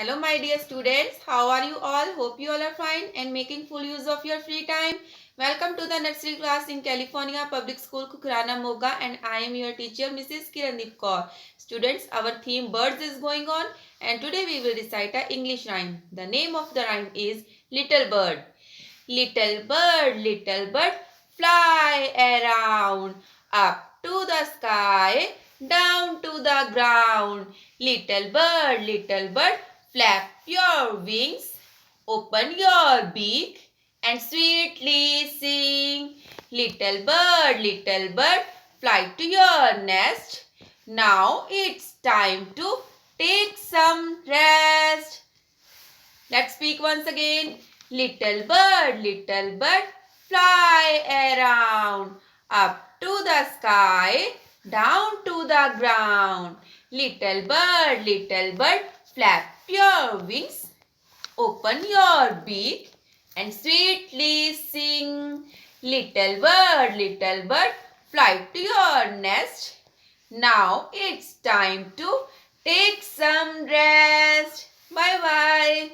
Hello my dear students, how are you all? Hope you all are fine and making full use of your free time. Welcome to the nursery class in California Public School Kukrana Moga, and I am your teacher Mrs. Kirandeep Kaur. Students, our theme birds is going on and today we will recite a English rhyme. The name of the rhyme is Little Bird. Little bird, fly around, up to the sky, down to the ground. Little bird, flap your wings, open your beak, and sweetly sing. Little bird, fly to your nest. Now it's time to take some rest. Let's speak once again. Little bird, fly around, up to the sky, down to the ground. Little bird, flap your wings, open your beak, and sweetly sing. Little bird, fly to your nest. Now it's time to take some rest. Bye bye.